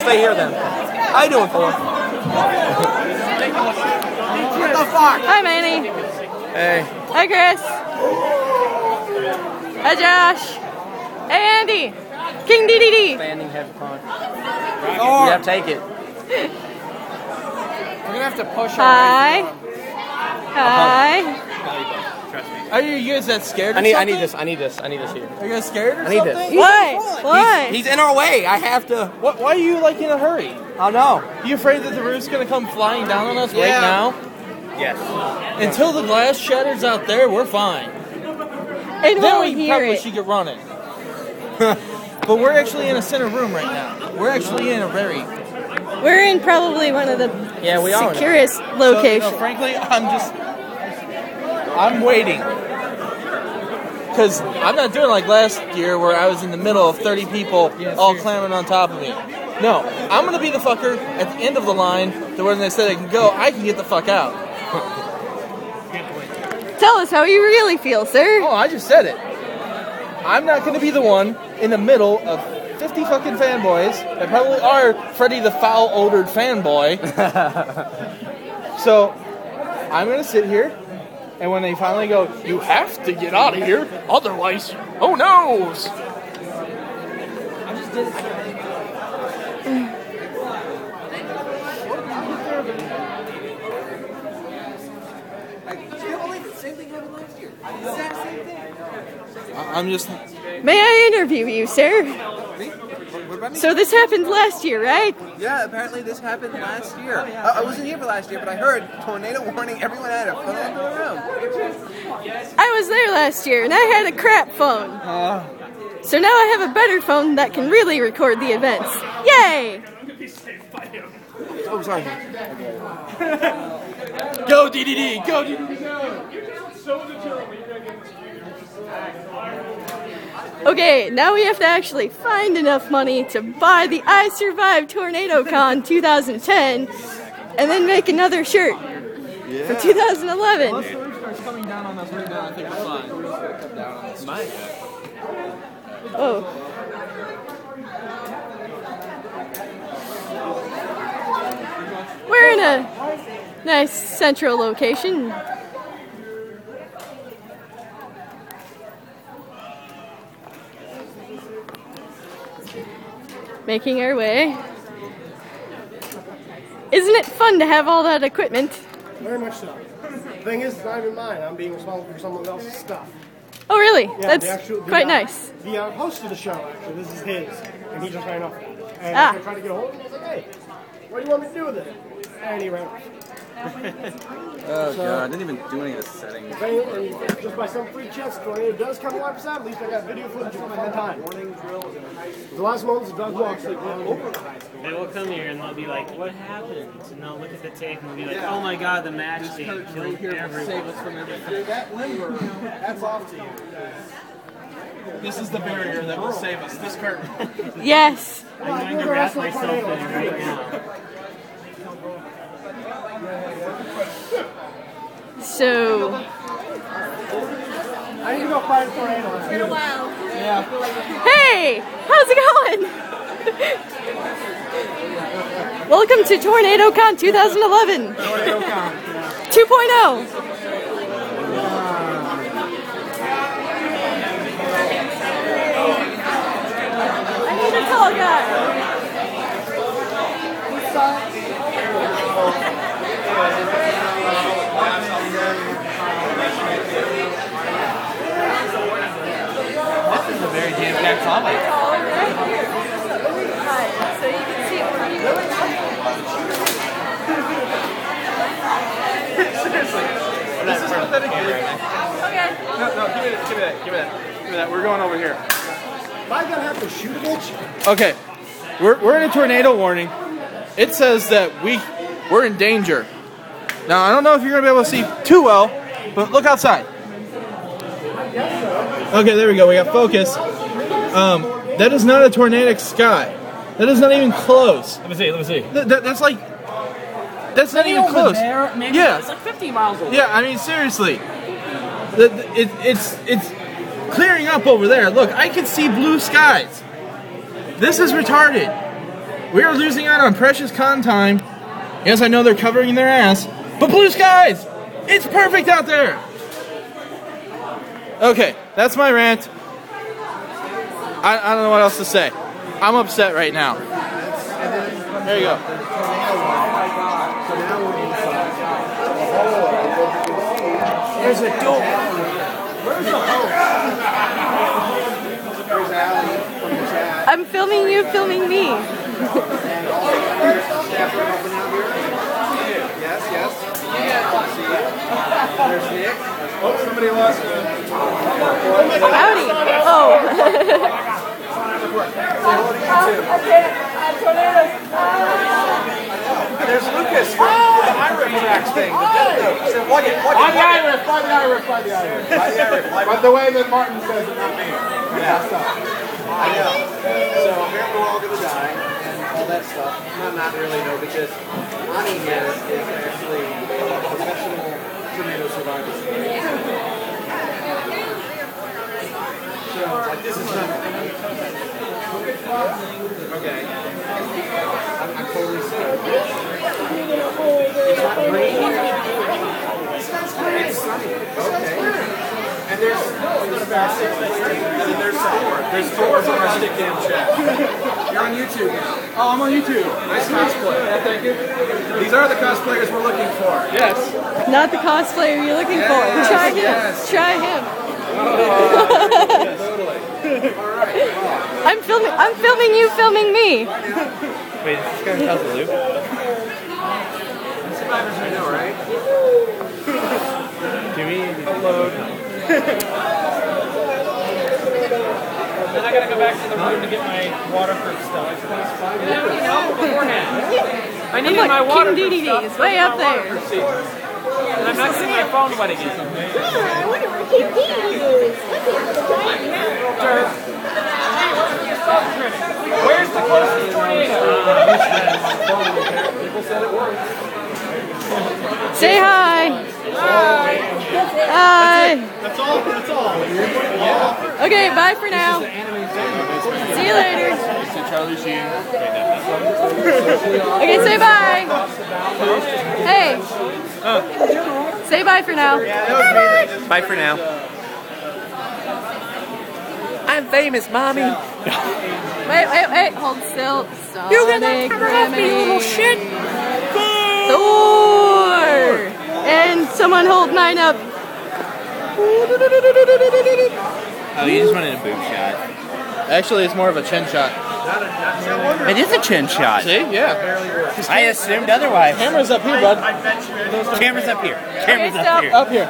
Stay here then. How you doing, Thor? What the fuck? Hi, Manny. Hey. Hi, Chris. Hi, Josh. Hey, Andy. King DDD. Standing headphone. Yeah, take it. We're gonna have to push Hi. Hi. Are you guys that scared? I need this. I need this here. Are you guys scared or I need this. something? Why? Why? He's in our way. I have to. Why are you like in a hurry? Oh no. You afraid that the roof's gonna come flying down on us right Yeah. now? Yes. Until the glass shatters out there, we're fine. And Then we'll we hear probably it. should get running. But we're actually in a center room right now. We're actually in a very... We're in probably one of the Yeah, we are. securest So, locations. frankly, I'm waiting. Because I'm not doing like last year where I was in the middle of 30 people all clambering on top of me. No, I'm going to be the fucker at the end of the line to when they say they can go, I can get the fuck out. Tell us how you really feel, sir. Oh, I just said it. I'm not going to be the one in the middle of 50 fucking fanboys that probably are Freddy the foul-odored fanboy. So, I'm going to sit here, and when they finally go, you have to get out of here, otherwise, who knows? I just did it. I'm just... May I interview you, sir? So this happened last year, right? Yeah, apparently this happened last year. I wasn't here for last year, but I heard tornado warning. Everyone had a phone in the room. I was there last year, and I had a crap phone. So now I have a better phone that can really record the events. Yay! Oh, sorry. Go DDD! Go DDD! Go! Okay, now we have to actually find enough money to buy the I Survived TornadoCon 2010 and then make another shirt for 2011. Unless the roof starts coming down on us right now, I think we're fine. Oh. We're in a nice central location. Making our way. Isn't it fun to have all that equipment? Very much so. The thing is, it's not even mine. I'm being responsible for someone else's stuff. Oh, really? Yeah, That's quite nice. The host of the show, actually, this is his, and he just ran off. And Ah. I tried to get a hold of him. I was like, hey, what do you want me to do with it? And he ran off. Oh god, I didn't even do any of the settings. And just by some free chance, the tornado does come and wipe us out. At least I got video footage of the time. The last moments of Doug walks like over. They will come here and they'll be like, what happened? And they'll look at the tape and they'll be like, oh my god, the match team killed everyone. Save us from everything. That limber, that's off to you. This is the barrier that will save us. This curtain. Yes. I'm going to wrap myself in right now. So, I need to go find a tornado. It's been a while. hey, how's it going? Welcome to TornadoCon 2011. TornadoCon. 2.0. I need a tall guy. This is a very jam-packed topic. So you can see what we This is pathetic. Okay. No, give me that. We're going over here. Am I gonna have to shoot a bitch? Okay, we're in a tornado warning. It says that we're in danger. Now I don't know if you're gonna be able to see too well, but look outside. Okay, there we go. We got focus. That is not a tornadic sky. That is not even close. Let me see. That's like. That's not even close. Maybe Yeah. it's like 50 miles away. Yeah, I mean seriously. It's clearing up over there. Look, I can see blue skies. This is retarded. We are losing out on precious con time. Yes, I know they're covering their ass, but blue skies! It's perfect out there! Okay, that's my rant. I don't know what else to say. I'm upset right now. There you go. There's a door. I'm filming you, filming me. There's Nick. Oh, somebody lost it. Howdy. Oh. There's Lucas from the IRIF tracks thing. Plug it. By the IRIF. But the way that Martin says it, not me. Yeah. I know. So apparently we're all going to die and all that stuff. Not really, though, because Ani here is actually a professional tornado survivor. So, like, this is nothing. Okay. I'm totally scared. It's not green. It's sunny. Okay. And there's there's four on our stick damn chat. You're on YouTube now. Oh, I'm on YouTube. Nice cosplay. Yeah, thank you. These are the cosplayers we're looking for. Yes. Not the cosplayer you're looking for. Try him. yes. Try him. Totally. All right. I'm filming you, filming me. Wait, is this guy Cousin Luke? Survivors I know, right? Jimmy, Upload. Then I gotta go back to the room to get my waterproof stuff. You know, beforehand. I needed Look, my King waterproof DDD stuff. is way up there. And I'm not getting my phone wet again. Where's the closest tornado? Say hi. Hi. That's all. Okay, bye for now. See you later. Charlie Sheen. Okay, say bye. Hey. Say bye for now. Bye for now. I'm famous, mommy. Wait. Hold still. You get that camera off me, you little shit. Thor. And someone hold mine up. Oh, you just wanted a boob shot. Actually, it's more of a chin shot. It is a chin shot. See? Yeah. I assumed otherwise. Camera's up here, bud. Camera's up here. Camera's Okay, up stop. here. Up here.